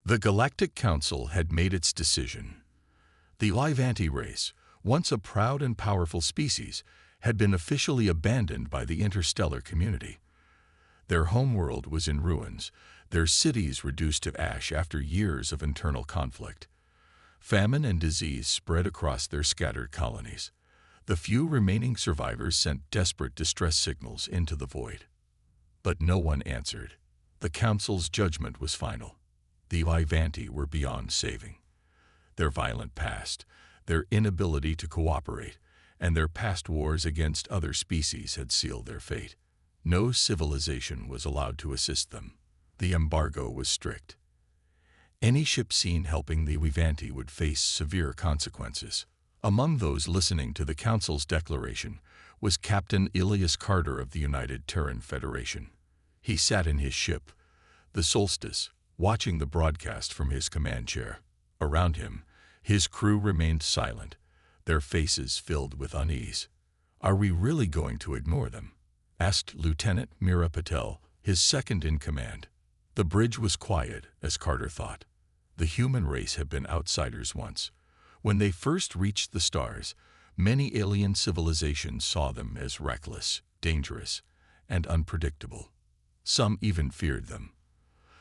The Galactic Council had made its decision. The Scifi race, once a proud and powerful species, had been officially abandoned by the interstellar community. Their homeworld was in ruins, their cities reduced to ash after years of internal conflict. Famine and disease spread across their scattered colonies. The few remaining survivors sent desperate distress signals into the void. But no one answered. The Council's judgment was final. The Scifi were beyond saving. Their violent past, their inability to cooperate, and their past wars against other species had sealed their fate. No civilization was allowed to assist them. The embargo was strict. Any ship seen helping the Scifi would face severe consequences. Among those listening to the Council's declaration was Captain Elias Carter of the United Terran Federation. He sat in his ship, the Solstice, watching the broadcast from his command chair. Around him, his crew remained silent, their faces filled with unease. "Are we really going to ignore them?" asked Lieutenant Mira Patel, his second in command. The bridge was quiet, as Carter thought. The human race had been outsiders once. When they first reached the stars, many alien civilizations saw them as reckless, dangerous, and unpredictable. Some even feared them.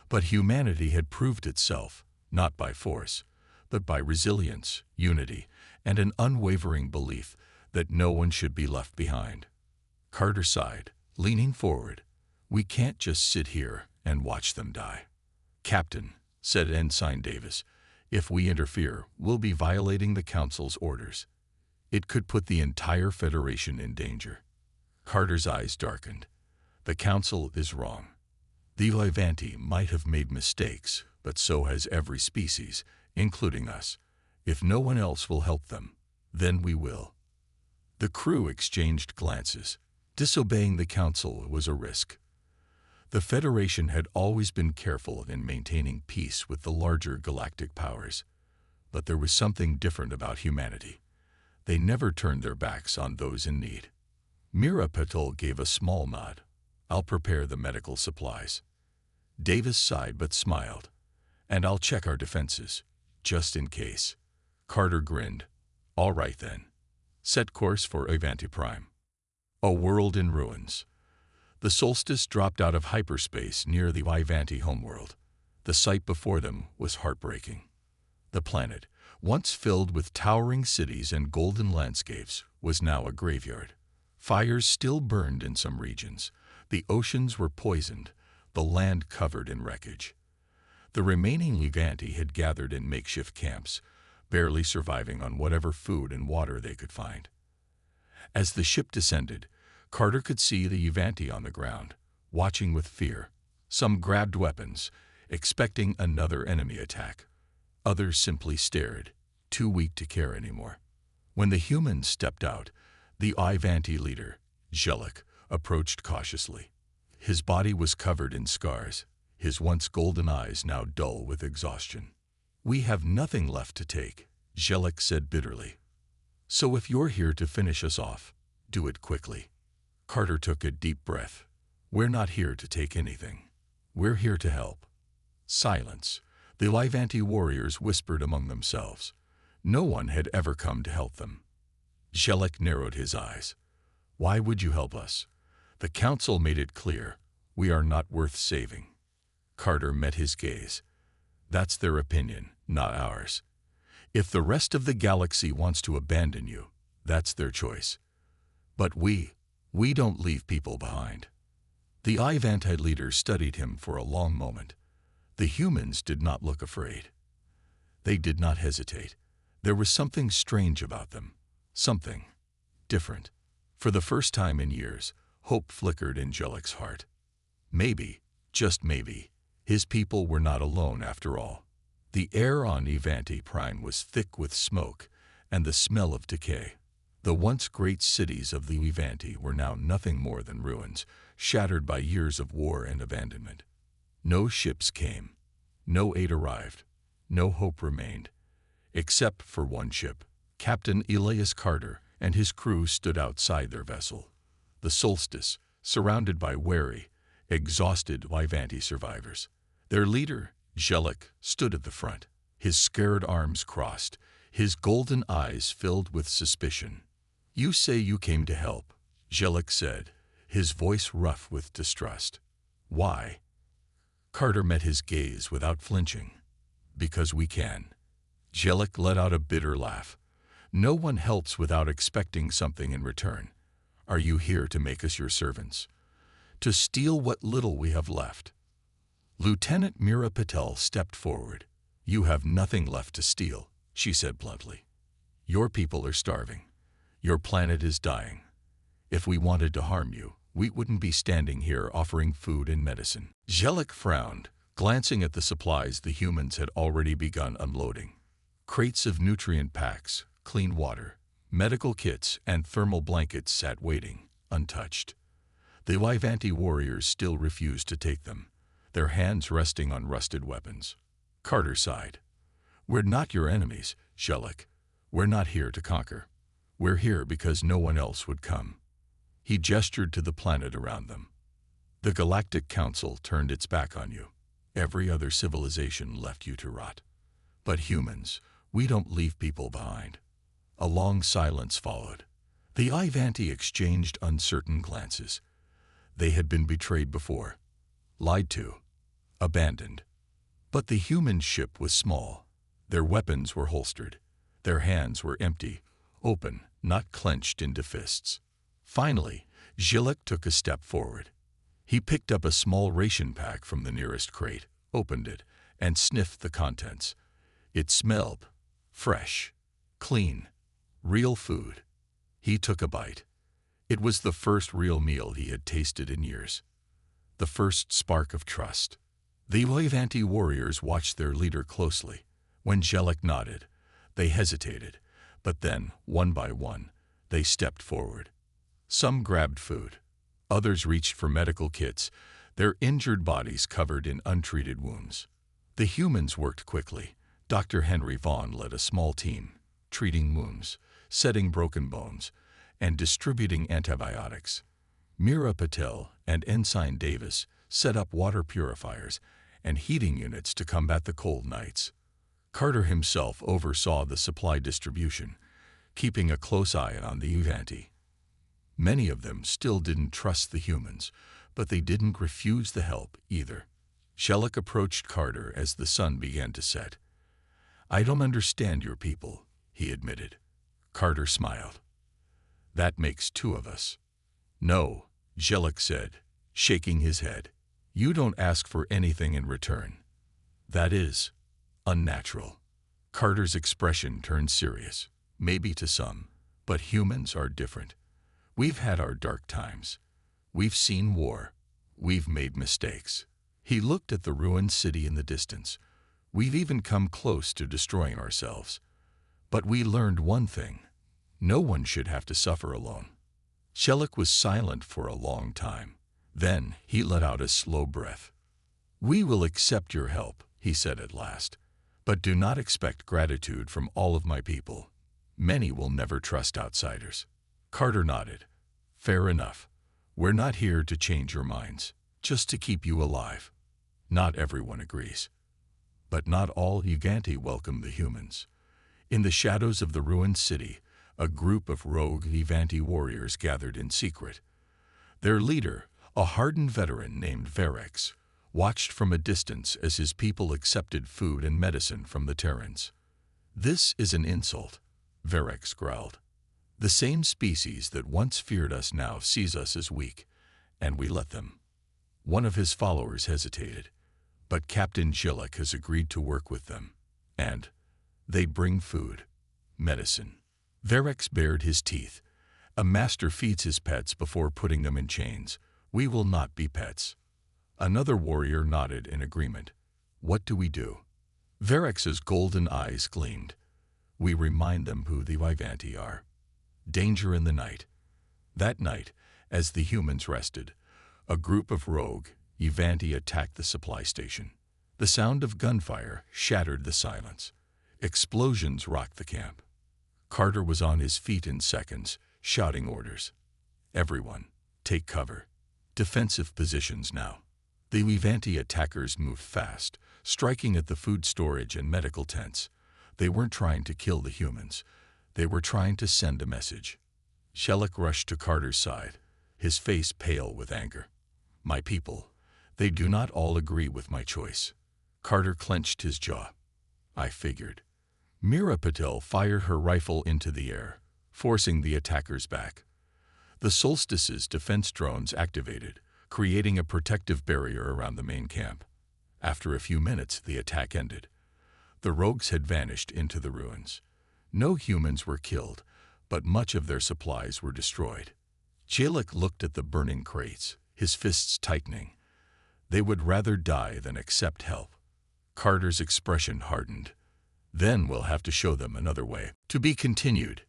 But humanity had proved itself, not by force, but by resilience, unity, and an unwavering belief that no one should be left behind. Carter sighed, leaning forward. "We can't just sit here and watch them die." "Captain," said Ensign Davis, "if we interfere, we'll be violating the Council's orders. It could put the entire Federation in danger." Carter's eyes darkened. "The Council is wrong. The Scifi might have made mistakes, but so has every species, including us. If no one else will help them, then we will." The crew exchanged glances. Disobeying the Council was a risk. The Federation had always been careful in maintaining peace with the larger galactic powers. But there was something different about humanity. They never turned their backs on those in need. Mira Patel gave a small nod. "I'll prepare the medical supplies." Davis sighed but smiled. "And I'll check our defenses, just in case." Carter grinned. "All right then. Set course for Scifi Prime." A world in ruins. The Solstice dropped out of hyperspace near the Scifi homeworld. The sight before them was heartbreaking. The planet, once filled with towering cities and golden landscapes, was now a graveyard. Fires still burned in some regions. The oceans were poisoned, the land covered in wreckage. The remaining Scifi had gathered in makeshift camps, barely surviving on whatever food and water they could find. As the ship descended, Carter could see the Scifi on the ground, watching with fear. Some grabbed weapons, expecting another enemy attack. Others simply stared, too weak to care anymore. When the humans stepped out, the Scifi leader, Jellic, approached cautiously. His body was covered in scars, his once golden eyes now dull with exhaustion. "We have nothing left to take," Jellic said bitterly. "So if you're here to finish us off, do it quickly." Carter took a deep breath. "We're not here to take anything. We're here to help." Silence. The Scifi warriors whispered among themselves. No one had ever come to help them. Jellic narrowed his eyes. "Why would you help us? The Council made it clear. We are not worth saving." Carter met his gaze. "That's their opinion, not ours. If the rest of the galaxy wants to abandon you, that's their choice. But we don't leave people behind." The Scifi leader studied him for a long moment. The humans did not look afraid. They did not hesitate. There was something strange about them. Something different. For the first time in years, hope flickered in Jellic's heart. Maybe, just maybe, his people were not alone after all. The air on Scifi Prime was thick with smoke and the smell of decay. The once great cities of the Scifi were now nothing more than ruins, shattered by years of war and abandonment. No ships came, no aid arrived, no hope remained. Except for one ship. Captain Elias Carter and his crew stood outside their vessel, the Solstice, surrounded by wary, exhausted Scifi survivors. Their leader, Jellic stood at the front, his scared arms crossed, his golden eyes filled with suspicion. "You say you came to help," Jellic said, his voice rough with distrust. "Why?" Carter met his gaze without flinching. "Because we can." Jellic let out a bitter laugh. "No one helps without expecting something in return. Are you here to make us your servants? To steal what little we have left?" Lieutenant Mira Patel stepped forward. "You have nothing left to steal," she said bluntly. "Your people are starving. Your planet is dying. If we wanted to harm you, we wouldn't be standing here offering food and medicine." Jellic frowned, glancing at the supplies the humans had already begun unloading. Crates of nutrient packs, clean water, medical kits, and thermal blankets sat waiting, untouched. The Ivanti warriors still refused to take them, their hands resting on rusted weapons. Carter sighed. "We're not your enemies, Jellic. We're not here to conquer. We're here because no one else would come." He gestured to the planet around them. "The Galactic Council turned its back on you. Every other civilization left you to rot. But humans, we don't leave people behind." A long silence followed. The Ivanti exchanged uncertain glances. They had been betrayed before, lied to, abandoned. But the human ship was small. Their weapons were holstered. Their hands were empty, open, not clenched into fists. Finally, Jellic took a step forward. He picked up a small ration pack from the nearest crate, opened it, and sniffed the contents. It smelled fresh, clean, real food. He took a bite. It was the first real meal he had tasted in years. The first spark of trust. The Ivanti warriors watched their leader closely. When Jellic nodded, they hesitated, but then, one by one, they stepped forward. Some grabbed food. Others reached for medical kits, their injured bodies covered in untreated wounds. The humans worked quickly. Dr. Henry Vaughn led a small team, treating wounds, setting broken bones, and distributing antibiotics. Mira Patel and Ensign Davis set up water purifiers and heating units to combat the cold nights. Carter himself oversaw the supply distribution, keeping a close eye on the Ivanti. Many of them still didn't trust the humans, but they didn't refuse the help either. Jellic approached Carter as the sun began to set. "I don't understand your people," he admitted. Carter smiled. "That makes two of us." "No," Jellic said, shaking his head. "You don't ask for anything in return. That is unnatural." Carter's expression turned serious. "Maybe to some, but humans are different. We've had our dark times. We've seen war. We've made mistakes." He looked at the ruined city in the distance. "We've even come close to destroying ourselves. But we learned one thing. No one should have to suffer alone." Jellic was silent for a long time. Then he let out a slow breath. "We will accept your help," he said at last, "but do not expect gratitude from all of my people. Many will never trust outsiders." Carter nodded. "Fair enough. We're not here to change your minds, just to keep you alive." Not everyone agrees. But not all Ivanti welcome the humans. In the shadows of the ruined city, a group of rogue Ivanti warriors gathered in secret. Their leader, a hardened veteran named Verex, watched from a distance as his people accepted food and medicine from the Terrans. "This is an insult," Verex growled. "The same species that once feared us now sees us as weak, and we let them." One of his followers hesitated, but Captain Jellic has agreed to work with them, and they bring food, medicine. Verex bared his teeth. "A master feeds his pets before putting them in chains. We will not be pets." Another warrior nodded in agreement. "What do we do?" Verex's golden eyes gleamed. "We remind them who the Ivanti are. Danger in the night." That night, as the humans rested, a group of rogue Ivanti attacked the supply station. The sound of gunfire shattered the silence. Explosions rocked the camp. Carter was on his feet in seconds, shouting orders. "Everyone, take cover. Defensive positions now." The Levanti attackers moved fast, striking at the food storage and medical tents. They weren't trying to kill the humans. They were trying to send a message. Shellick rushed to Carter's side, his face pale with anger. My people, they do not all agree with my choice. Carter clenched his jaw. I figured. Mira Patel fired her rifle into the air, forcing the attackers back. The Solstice's defense drones activated, creating a protective barrier around the main camp. After a few minutes, the attack ended. The rogues had vanished into the ruins. No humans were killed, but much of their supplies were destroyed. Shellick looked at the burning crates, his fists tightening. They would rather die than accept help. Carter's expression hardened. Then we'll have to show them another way. To be continued.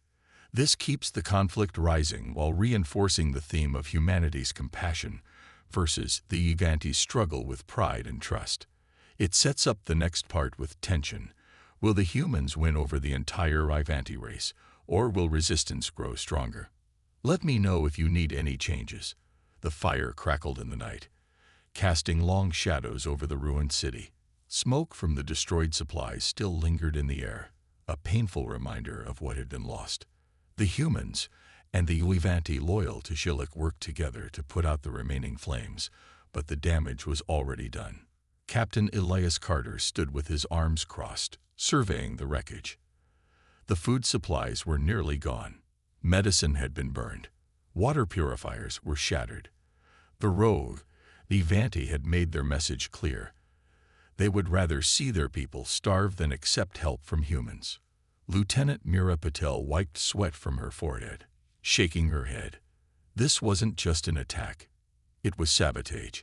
This keeps the conflict rising while reinforcing the theme of humanity's compassion versus the Levanti's struggle with pride and trust. It sets up the next part with tension. Will the humans win over the entire Levanti race, or will resistance grow stronger? Let me know if you need any changes. The fire crackled in the night, casting long shadows over the ruined city. Smoke from the destroyed supplies still lingered in the air, a painful reminder of what had been lost. The humans and the Levanti loyal to Shellick worked together to put out the remaining flames, but the damage was already done. Captain Elias Carter stood with his arms crossed, surveying the wreckage. The food supplies were nearly gone. Medicine had been burned. Water purifiers were shattered. The rogue, Levanti, had made their message clear. They would rather see their people starve than accept help from humans. Lieutenant Mira Patel wiped sweat from her forehead, shaking her head. This wasn't just an attack. It was sabotage.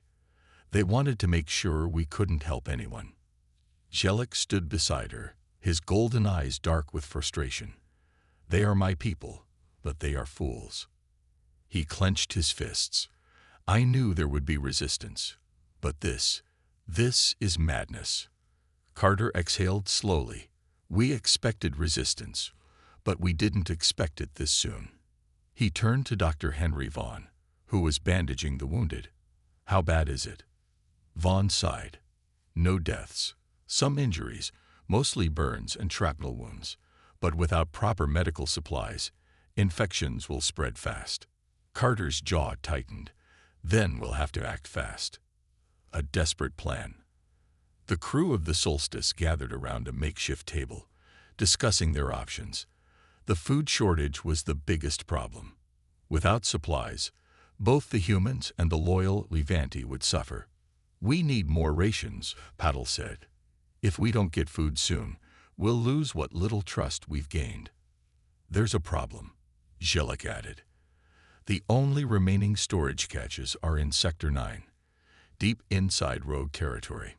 They wanted to make sure we couldn't help anyone. Shellick stood beside her, his golden eyes dark with frustration. They are my people, but they are fools. He clenched his fists. I knew there would be resistance, but this is madness. Carter exhaled slowly. We expected resistance, but we didn't expect it this soon. He turned to Dr. Henry Vaughn, who was bandaging the wounded. How bad is it? Vaughn sighed. No deaths. Some injuries, mostly burns and shrapnel wounds, but without proper medical supplies, infections will spread fast. Carter's jaw tightened. Then we'll have to act fast. A desperate plan. The crew of the Solstice gathered around a makeshift table, discussing their options. The food shortage was the biggest problem. Without supplies, both the humans and the loyal Levanti would suffer. We need more rations, Patel said. If we don't get food soon, we'll lose what little trust we've gained. There's a problem, Shellick added. The only remaining storage caches are in Sector 9, deep inside rogue territory.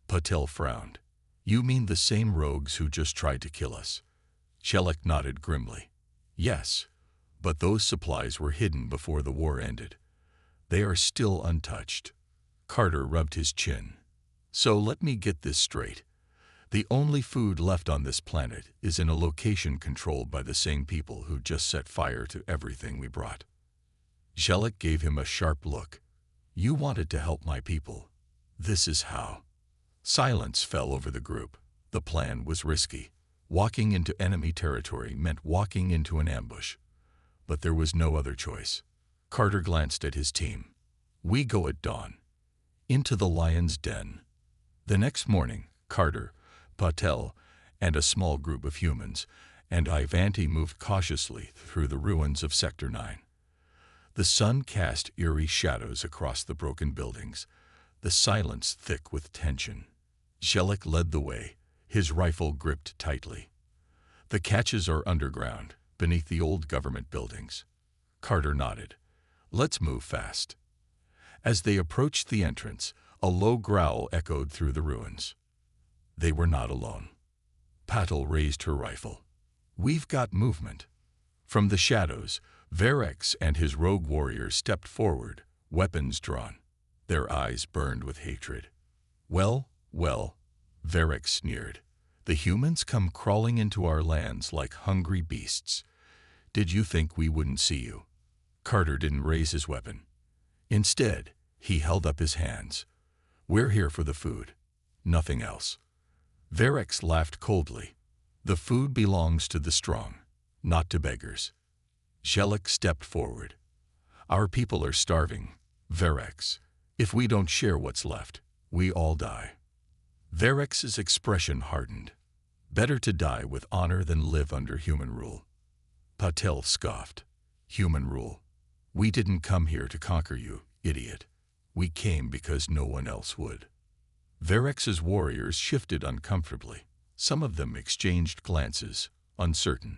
Patel frowned. You mean the same rogues who just tried to kill us? Shellick nodded grimly. Yes, but those supplies were hidden before the war ended. They are still untouched. Carter rubbed his chin. So let me get this straight. The only food left on this planet is in a location controlled by the same people who just set fire to everything we brought. Shellick gave him a sharp look. You wanted to help my people. This is how. Silence fell over the group. The plan was risky. Walking into enemy territory meant walking into an ambush. But there was no other choice. Carter glanced at his team. We go at dawn. Into the lion's den. The next morning, Carter, Patel, and a small group of humans and Levanti moved cautiously through the ruins of Sector 9. The sun cast eerie shadows across the broken buildings, the silence thick with tension. Shellick led the way, his rifle gripped tightly. The caches are underground, beneath the old government buildings. Carter nodded. Let's move fast. As they approached the entrance, a low growl echoed through the ruins. They were not alone. Patel raised her rifle. We've got movement. From the shadows, Verex and his rogue warriors stepped forward, weapons drawn. Their eyes burned with hatred. Well, Verex sneered. The humans come crawling into our lands like hungry beasts. Did you think we wouldn't see you? Carter didn't raise his weapon. Instead, he held up his hands. We're here for the food, nothing else. Verex laughed coldly. The food belongs to the strong, not to beggars. Jellic stepped forward. Our people are starving, Verex. If we don't share what's left, we all die. Verex's expression hardened. Better to die with honor than live under human rule. Patel scoffed. Human rule? We didn't come here to conquer you, idiot. We came because no one else would. Verex's warriors shifted uncomfortably. Some of them exchanged glances, uncertain.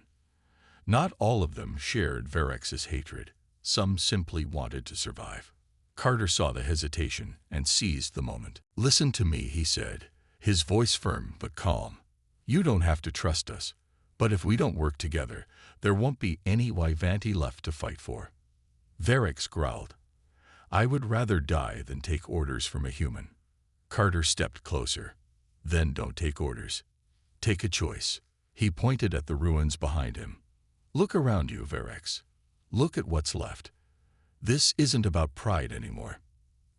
Not all of them shared Verex's hatred. Some simply wanted to survive. Carter saw the hesitation and seized the moment. Listen to me, he said, his voice firm but calm. You don't have to trust us, but if we don't work together, there won't be any Wyvanti left to fight for. Verex growled. I would rather die than take orders from a human. Carter stepped closer. Then don't take orders. Take a choice. He pointed at the ruins behind him. Look around you, Verex. Look at what's left. This isn't about pride anymore.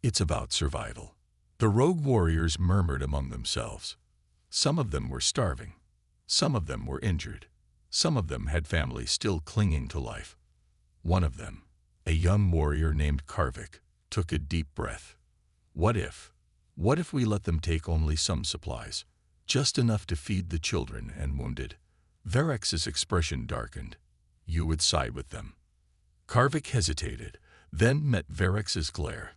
It's about survival. The rogue warriors murmured among themselves. Some of them were starving. Some of them were injured. Some of them had families still clinging to life. One of them, a young warrior named Karvik, took a deep breath. What if we let them take only some supplies, just enough to feed the children and wounded? Verex's expression darkened. You would side with them. Karvik hesitated, then met Verex's glare.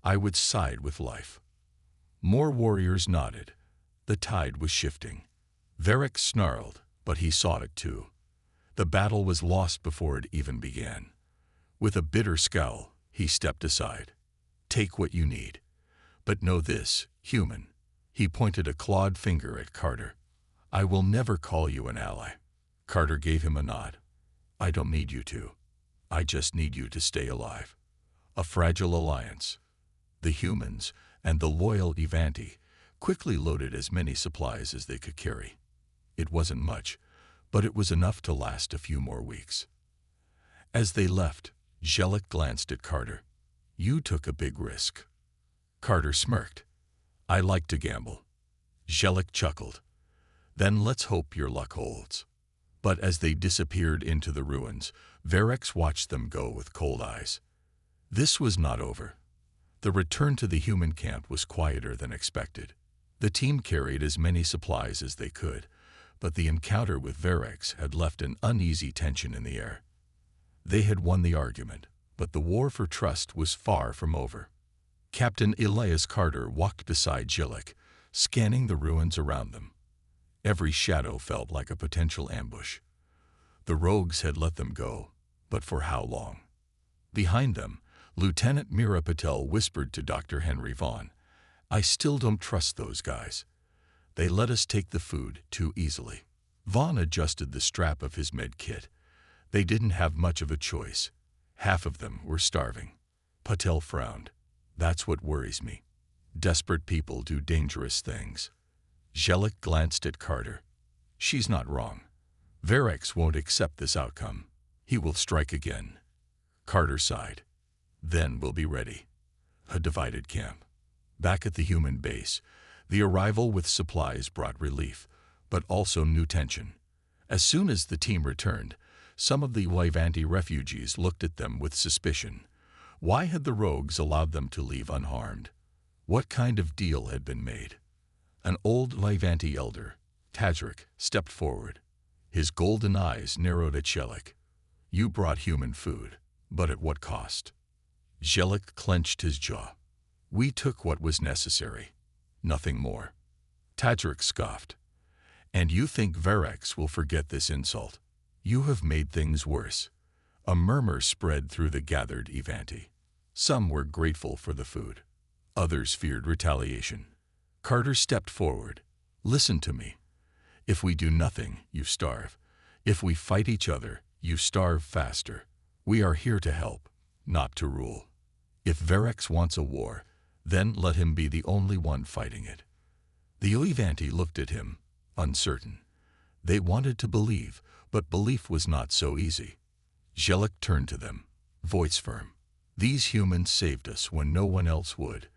I would side with life. More warriors nodded. The tide was shifting. Verex snarled, but he saw it too. The battle was lost before it even began. With a bitter scowl, he stepped aside. Take what you need. But know this, human. He pointed a clawed finger at Carter. I will never call you an ally. Carter gave him a nod. I don't need you to. I just need you to stay alive. A fragile alliance. The humans and the loyal Ivanti quickly loaded as many supplies as they could carry. It wasn't much, but it was enough to last a few more weeks. As they left, Jellic glanced at Carter. You took a big risk. Carter smirked. I like to gamble. Jellic chuckled. Then let's hope your luck holds. But as they disappeared into the ruins, Verex watched them go with cold eyes. This was not over. The return to the human camp was quieter than expected. The team carried as many supplies as they could, but the encounter with Verex had left an uneasy tension in the air. They had won the argument, but the war for trust was far from over. Captain Elias Carter walked beside Jellic, scanning the ruins around them. Every shadow felt like a potential ambush. The rogues had let them go, but for how long? Behind them, Lieutenant Mira Patel whispered to Dr. Henry Vaughn, I still don't trust those guys. They let us take the food too easily. Vaughn adjusted the strap of his med kit. They didn't have much of a choice. Half of them were starving. Patel frowned. That's what worries me. Desperate people do dangerous things. Jellic glanced at Carter. She's not wrong. Verex won't accept this outcome. He will strike again. Carter sighed. Then we'll be ready. A divided camp. Back at the human base, the arrival with supplies brought relief, but also new tension. As soon as the team returned, some of the Wyvanti refugees looked at them with suspicion. Why had the rogues allowed them to leave unharmed? What kind of deal had been made? An old Wyvanti elder, Tadric, stepped forward. His golden eyes narrowed at Jellic. You brought human food, but at what cost? Jellic clenched his jaw. We took what was necessary, nothing more. Tadric scoffed. And you think Verex will forget this insult? You have made things worse. A murmur spread through the gathered Ivanti. Some were grateful for the food. Others feared retaliation. Carter stepped forward. Listen to me. If we do nothing, you starve. If we fight each other, you starve faster. We are here to help, not to rule. If Verex wants a war, then let him be the only one fighting it. The Ivanti looked at him, uncertain. They wanted to believe, but belief was not so easy. Jellic turned to them, voice firm. These humans saved us when no one else would.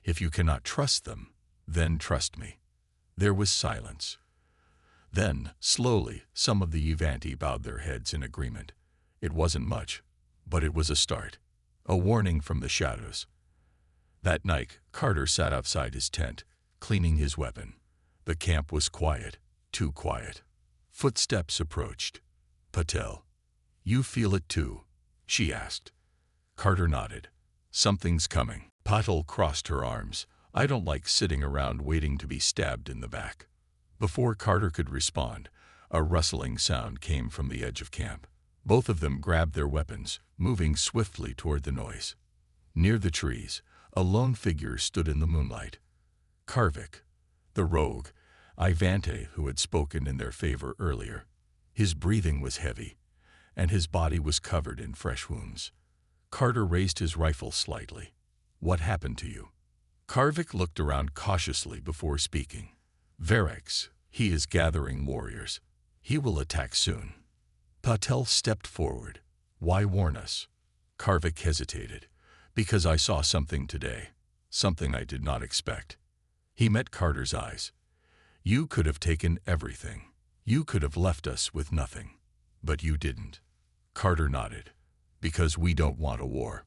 If you cannot trust them, then trust me." There was silence. Then, slowly, some of the Ivanti bowed their heads in agreement. It wasn't much, but it was a start. A warning from the shadows. That night, Carter sat outside his tent, cleaning his weapon. The camp was quiet, too quiet. Footsteps approached. "Patel, you feel it too?" she asked. Carter nodded. "Something's coming." Patel crossed her arms. "I don't like sitting around waiting to be stabbed in the back." Before Carter could respond, a rustling sound came from the edge of camp. Both of them grabbed their weapons, moving swiftly toward the noise. Near the trees, a lone figure stood in the moonlight. Karvik, the rogue, Ivante who had spoken in their favor earlier. His breathing was heavy, and his body was covered in fresh wounds. Carter raised his rifle slightly. "What happened to you?" Karvik looked around cautiously before speaking. "Verex, he is gathering warriors. He will attack soon." Patel stepped forward. "Why warn us?" Karvik hesitated. "Because I saw something today. Something I did not expect." He met Carter's eyes. "You could have taken everything. You could have left us with nothing. But you didn't." Carter nodded. "Because we don't want a war."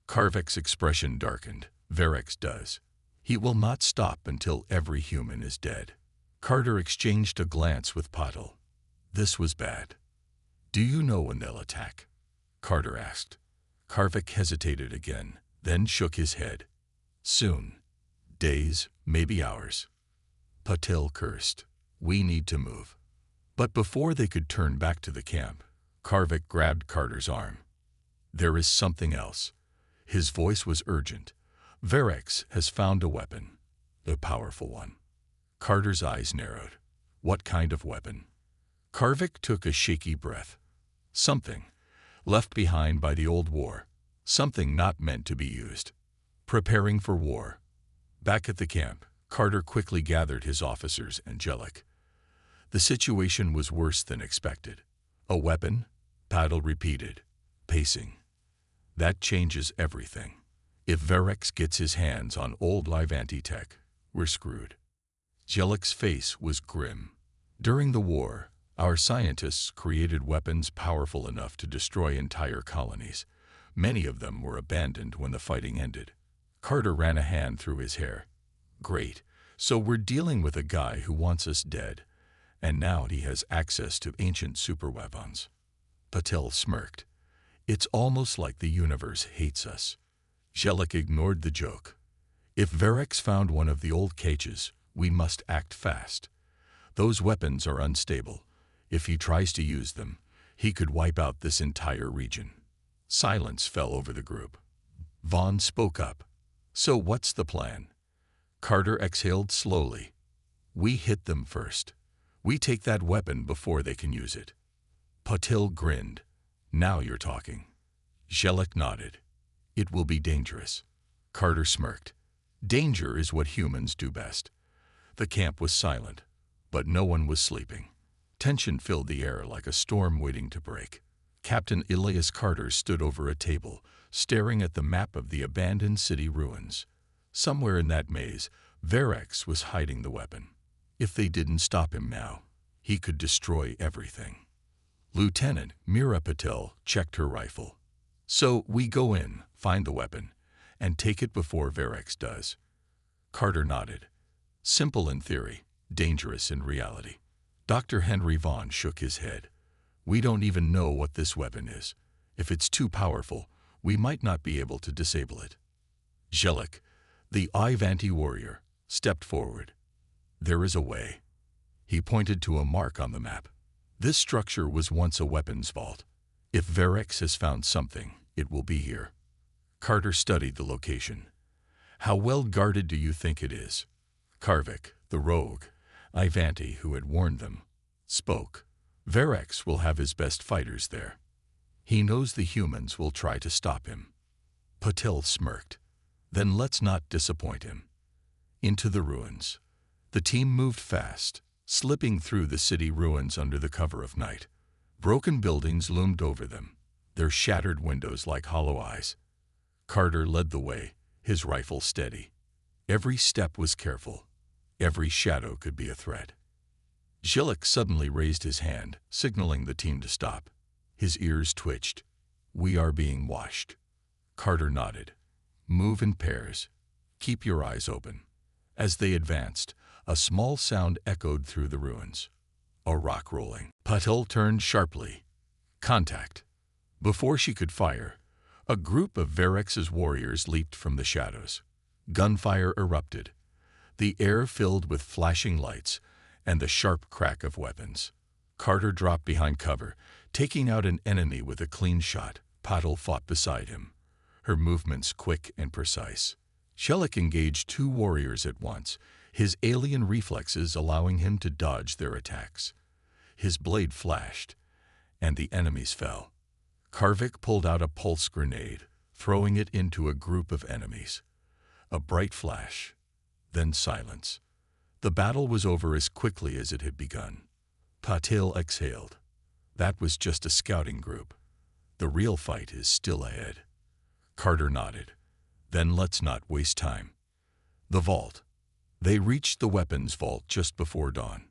Karvik's expression darkened. "Verex does. He will not stop until every human is dead." Carter exchanged a glance with Patel. This was bad. "Do you know when they'll attack?" Carter asked. Karvik hesitated again, then shook his head. "Soon. Days, maybe hours." Patel cursed. "We need to move." But before they could turn back to the camp, Karvik grabbed Carter's arm. "There is something else." His voice was urgent. "Verex has found a weapon. A powerful one." Carter's eyes narrowed. "What kind of weapon?" Karvik took a shaky breath. "Something left behind by the old war. Something not meant to be used. Preparing for war." Back at the camp, Carter quickly gathered his officers and Jellic. The situation was worse than expected. "A weapon?" Patel repeated, pacing. "That changes everything. If Verex gets his hands on old Ivanti tech, we're screwed." Jellic's face was grim. "During the war, our scientists created weapons powerful enough to destroy entire colonies. Many of them were abandoned when the fighting ended." Carter ran a hand through his hair. "Great. So we're dealing with a guy who wants us dead, and now he has access to ancient superweapons." Patel smirked. "It's almost like the universe hates us." Jellic ignored the joke. "If Verex found one of the old cages, we must act fast. Those weapons are unstable. If he tries to use them, he could wipe out this entire region." Silence fell over the group. Vaughn spoke up. "So what's the plan?" Carter exhaled slowly. "We hit them first. We take that weapon before they can use it." Patel grinned. "Now you're talking." Jellic nodded. "It will be dangerous." Carter smirked. "Danger is what humans do best." The camp was silent, but no one was sleeping. Tension filled the air like a storm waiting to break. Captain Elias Carter stood over a table, staring at the map of the abandoned city ruins. Somewhere in that maze, Verex was hiding the weapon. If they didn't stop him now, he could destroy everything. Lieutenant Mira Patel checked her rifle. "So we go in, find the weapon, and take it before Verex does." Carter nodded. "Simple in theory, dangerous in reality." Dr. Henry Vaughn shook his head. "We don't even know what this weapon is. If it's too powerful, we might not be able to disable it." Jellic, the Ivanti warrior, stepped forward. "There is a way." He pointed to a mark on the map. "This structure was once a weapons vault. If Verex has found something, it will be here." Carter studied the location. "How well guarded do you think it is?" Karvik, the rogue, Ivanti, who had warned them, spoke. "Verex will have his best fighters there. He knows the humans will try to stop him." Patel smirked. "Then let's not disappoint him." Into the ruins. The team moved fast, slipping through the city ruins under the cover of night. Broken buildings loomed over them, their shattered windows like hollow eyes. Carter led the way, his rifle steady. Every step was careful. Every shadow could be a threat. Zhilik suddenly raised his hand, signaling the team to stop. His ears twitched. "We are being watched." Carter nodded. "Move in pairs. Keep your eyes open." As they advanced, a small sound echoed through the ruins. A rock rolling. Patil turned sharply. Contact. Before she could fire, a group of Verex's warriors leaped from the shadows. Gunfire erupted. The air filled with flashing lights and the sharp crack of weapons. Carter dropped behind cover, taking out an enemy with a clean shot. Patil fought beside him, her movements quick and precise. Zhilik engaged 2 warriors at once, his alien reflexes allowing him to dodge their attacks. His blade flashed, and the enemies fell. Karvik pulled out a pulse grenade, throwing it into a group of enemies. A bright flash, then silence. The battle was over as quickly as it had begun. Patil exhaled. That was just a scouting group. The real fight is still ahead. Carter nodded. Then let's not waste time. The vault. They reached the weapons vault just before dawn.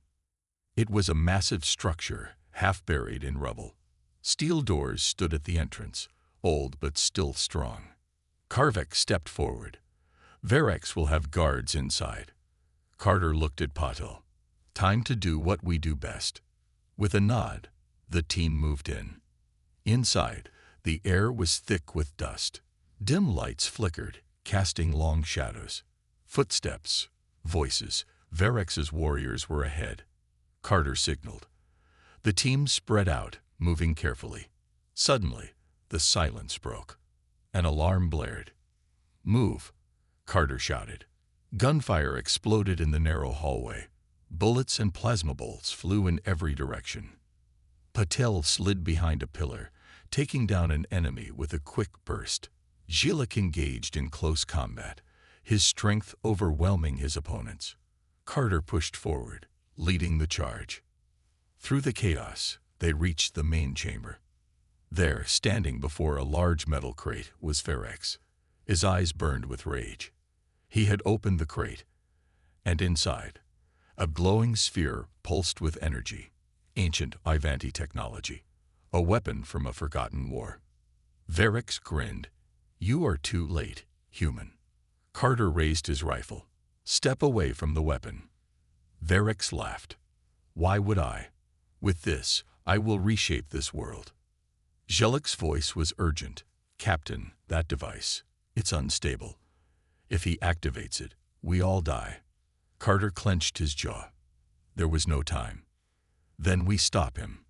It was a massive structure, half buried in rubble. Steel doors stood at the entrance, old but still strong. Karvik stepped forward. "Verex will have guards inside." Carter looked at Patil. "Time to do what we do best." With a nod, the team moved in. Inside, the air was thick with dust. Dim lights flickered, casting long shadows. Footsteps, voices. Verex's warriors were ahead. Carter signaled. The team spread out, moving carefully. Suddenly, the silence broke. An alarm blared. "Move," Carter shouted. Gunfire exploded in the narrow hallway. Bullets and plasma bolts flew in every direction. Patil slid behind a pillar, taking down an enemy with a quick burst. Zhilik engaged in close combat, his strength overwhelming his opponents. Carter pushed forward, leading the charge. Through the chaos, they reached the main chamber. There, standing before a large metal crate, was Verex. His eyes burned with rage. He had opened the crate, and inside, a glowing sphere pulsed with energy, ancient Ivanti technology, a weapon from a forgotten war. Verex grinned. "You are too late, human." Carter raised his rifle. "Step away from the weapon." Verex laughed. "Why would I? With this, I will reshape this world." Zhilik's voice was urgent. "Captain, that device, it's unstable. If he activates it, we all die." Carter clenched his jaw. There was no time. "Then we stop him.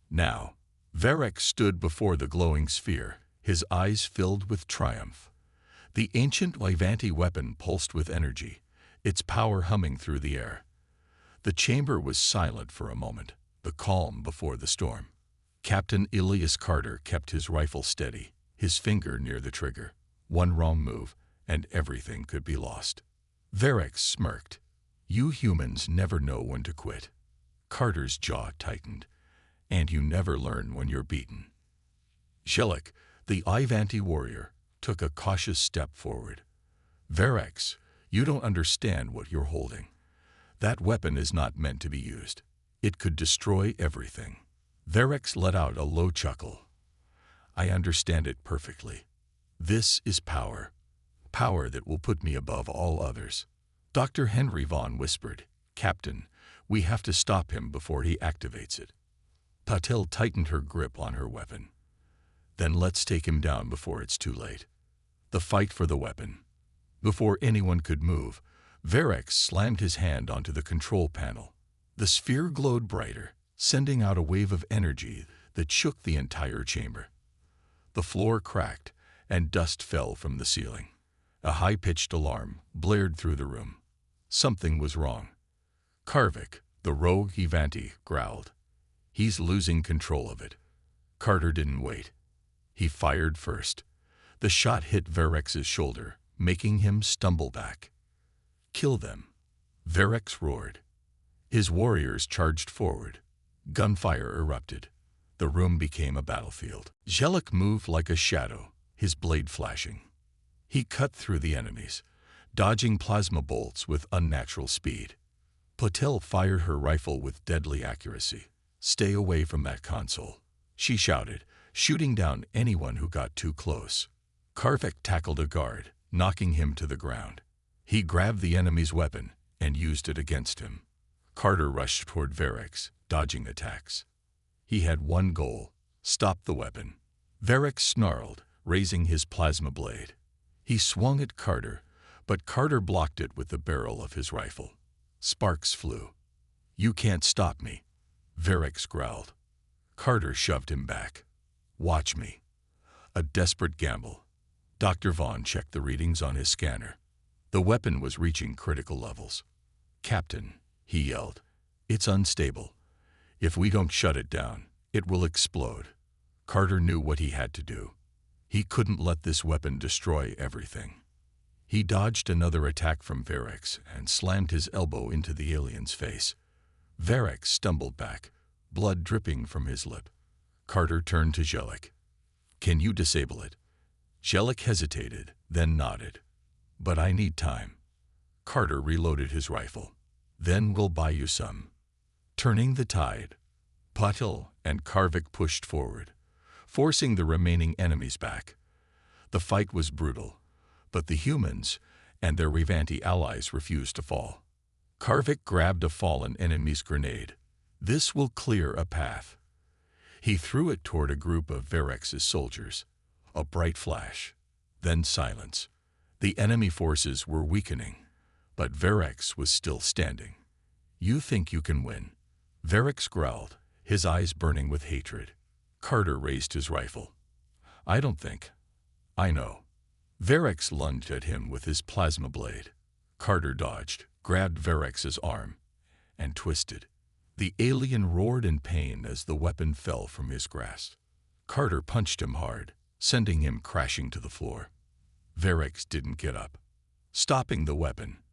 Now." Verex stood before the glowing sphere, his eyes filled with triumph. The ancient Ivanti weapon pulsed with energy, its power humming through the air. The chamber was silent for a moment, the calm before the storm. Captain Elias Carter kept his rifle steady, his finger near the trigger. One wrong move, and everything could be lost. Verex smirked. "You humans never know when to quit." Carter's jaw tightened. "And you never learn when you're beaten." Zhilik, the Ivanti warrior, took a cautious step forward. "Verex, you don't understand what you're holding. That weapon is not meant to be used. It could destroy everything." Verex let out a low chuckle. "I understand it perfectly. This is power. Power that will put me above all others." Dr. Henry Vaughn whispered, "Captain, we have to stop him before he activates it." Patil tightened her grip on her weapon. "Then let's take him down before it's too late." The fight for the weapon. Before anyone could move, Verex slammed his hand onto the control panel. The sphere glowed brighter, sending out a wave of energy that shook the entire chamber. The floor cracked, and dust fell from the ceiling. A high-pitched alarm blared through the room. Something was wrong. Karvik, the rogue Ivanti, growled. "He's losing control of it." Carter didn't wait. He fired first. The shot hit Verex's shoulder, making him stumble back. "Kill them," Verex roared. His warriors charged forward. Gunfire erupted. The room became a battlefield. Zhilik moved like a shadow, his blade flashing. He cut through the enemies, dodging plasma bolts with unnatural speed. Patel fired her rifle with deadly accuracy. "Stay away from that console," she shouted, shooting down anyone who got too close. Karvik tackled a guard, knocking him to the ground. He grabbed the enemy's weapon and used it against him. Carter rushed toward Verex, dodging attacks. He had one goal: stop the weapon. Verex snarled, raising his plasma blade. He swung at Carter, but Carter blocked it with the barrel of his rifle. Sparks flew. "You can't stop me," Verex growled. Carter shoved him back. "Watch me." A desperate gamble. Dr. Vaughn checked the readings on his scanner. The weapon was reaching critical levels. "Captain," he yelled, "it's unstable. If we don't shut it down, it will explode." Carter knew what he had to do. He couldn't let this weapon destroy everything. He dodged another attack from Verex and slammed his elbow into the alien's face. Verex stumbled back, blood dripping from his lip. Carter turned to Jellic. "Can you disable it?" Jellic hesitated, then nodded. "But I need time." Carter reloaded his rifle. "Then we'll buy you some." Turning the tide, Patil and Karvik pushed forward, forcing the remaining enemies back. The fight was brutal, but the humans and their Revanti allies refused to fall. Karvik grabbed a fallen enemy's grenade. "This will clear a path." He threw it toward a group of Verex's soldiers. A bright flash, then silence. The enemy forces were weakening, but Verex was still standing. "You think you can win?" Verex growled, his eyes burning with hatred. Carter raised his rifle. "I don't think. I know." Verex lunged at him with his plasma blade. Carter dodged, grabbed Verex's arm, and twisted. The alien roared in pain as the weapon fell from his grasp. Carter punched him hard, sending him crashing to the floor. Verex didn't get up, stopping the weapon.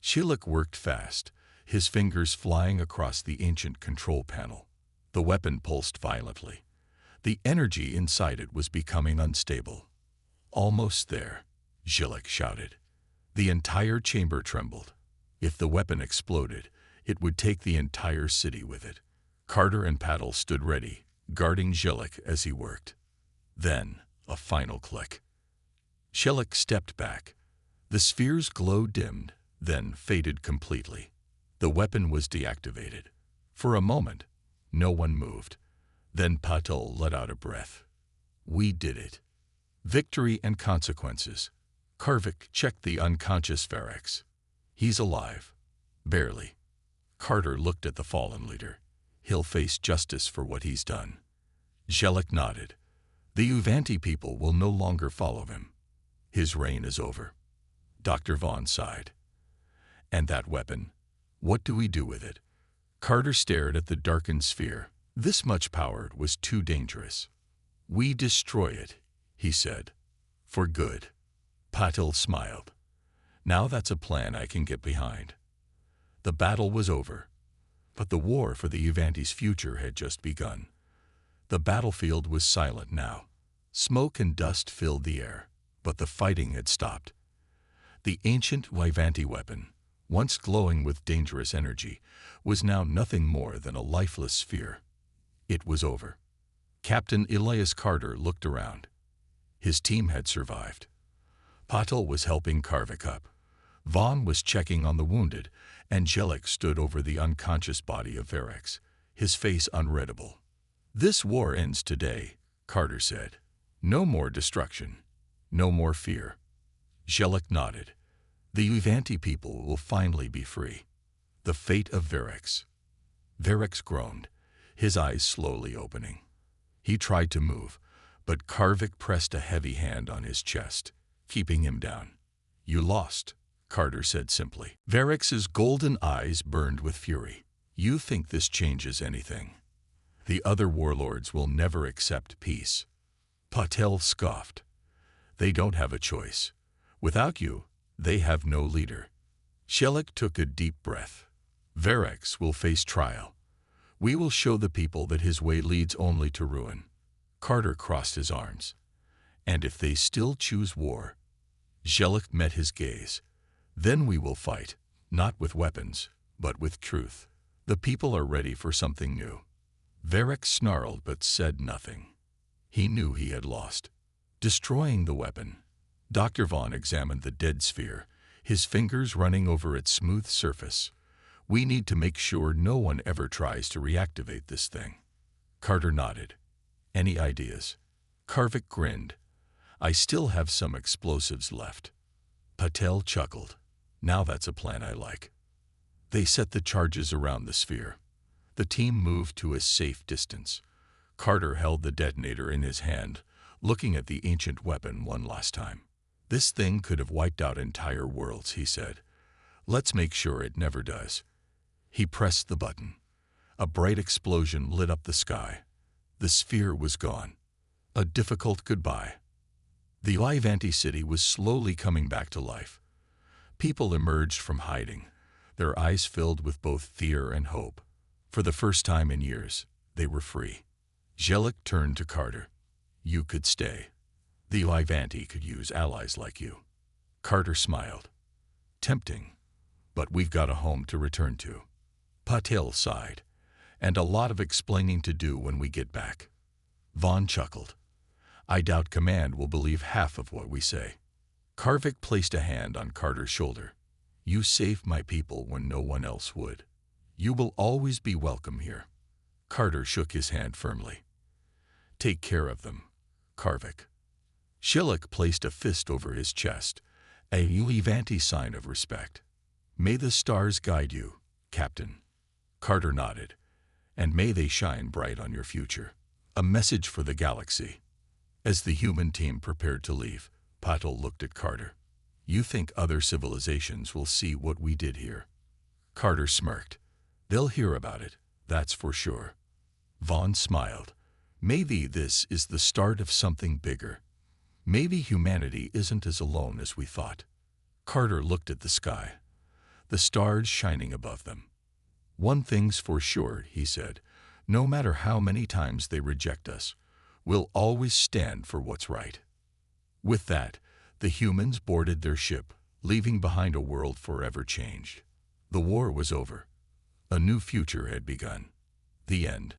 Shiluk worked fast, his fingers flying across the ancient control panel. The weapon pulsed violently. The energy inside it was becoming unstable. "Almost there," Shiluk shouted. The entire chamber trembled. If the weapon exploded, it would take the entire city with it. Carter and Patil stood ready, guarding Shiluk as he worked. Then, a final click. Shiluk stepped back. The sphere's glow dimmed, then faded completely. The weapon was deactivated. For a moment, no one moved. Then Patil let out a breath. "We did it." Victory and consequences. Karvik checked the unconscious Verex. "He's alive." "Barely." Carter looked at the fallen leader. "He'll face justice for what he's done." Jellic nodded. "The Uvanti people will no longer follow him. His reign is over." Dr. Vaughn sighed. "And that weapon? What do we do with it?" Carter stared at the darkened sphere. This much power was too dangerous. "We destroy it," he said. "For good." Patil smiled. "Now that's a plan I can get behind." The battle was over, but the war for the Uvanti's future had just begun. The battlefield was silent now. Smoke and dust filled the air, but the fighting had stopped. The ancient Uvanti weapon, once glowing with dangerous energy, was now nothing more than a lifeless sphere. It was over. Captain Elias Carter looked around. His team had survived. Patil was helping Karvik up. Vaughn was checking on the wounded, and Jellic stood over the unconscious body of Verex, his face unreadable. "This war ends today," Carter said. "No more destruction. No more fear." Jellic nodded. "The Uvanti people will finally be free." The fate of Verex. Verex groaned, his eyes slowly opening. He tried to move, but Karvik pressed a heavy hand on his chest, keeping him down. "You lost," Carter said simply. Verex's golden eyes burned with fury. "You think this changes anything? The other warlords will never accept peace." Patil scoffed. "They don't have a choice. Without you, they have no leader." Shelik took a deep breath. "Verex will face trial. We will show the people that his way leads only to ruin." Carter crossed his arms. "And if they still choose war?" Shelik met his gaze. Then we will fight, not with weapons, but with truth. The people are ready for something new. Varric snarled but said nothing. He knew he had lost. Destroying the weapon. Dr. Vaughn examined the dead sphere, his fingers running over its smooth surface. We need to make sure no one ever tries to reactivate this thing. Carter nodded. Any ideas? Karvik grinned. I still have some explosives left. Patel chuckled. Now that's a plan I like. They set the charges around the sphere. The team moved to a safe distance. Carter held the detonator in his hand, looking at the ancient weapon one last time. This thing could have wiped out entire worlds, he said. Let's make sure it never does. He pressed the button. A bright explosion lit up the sky. The sphere was gone. A difficult goodbye. The Ivanti city was slowly coming back to life. People emerged from hiding, their eyes filled with both fear and hope. For the first time in years, they were free. Jellic turned to Carter. You could stay. The Ivanti could use allies like you. Carter smiled. Tempting, but we've got a home to return to. Patel sighed. And a lot of explaining to do when we get back. Vaughn chuckled. I doubt Command will believe half of what we say. Karvik placed a hand on Carter's shoulder. You saved my people when no one else would. You will always be welcome here. Carter shook his hand firmly. Take care of them, Karvik. Shillik placed a fist over his chest, a Ivanti sign of respect. May the stars guide you, Captain. Carter nodded. And may they shine bright on your future. A message for the galaxy. As the human team prepared to leave, Patel looked at Carter. You think other civilizations will see what we did here? Carter smirked. They'll hear about it, that's for sure. Vaughn smiled. Maybe this is the start of something bigger. Maybe humanity isn't as alone as we thought. Carter looked at the sky, the stars shining above them. One thing's for sure, he said. No matter how many times they reject us, we'll always stand for what's right. With that, the humans boarded their ship, leaving behind a world forever changed. The war was over. A new future had begun. The end.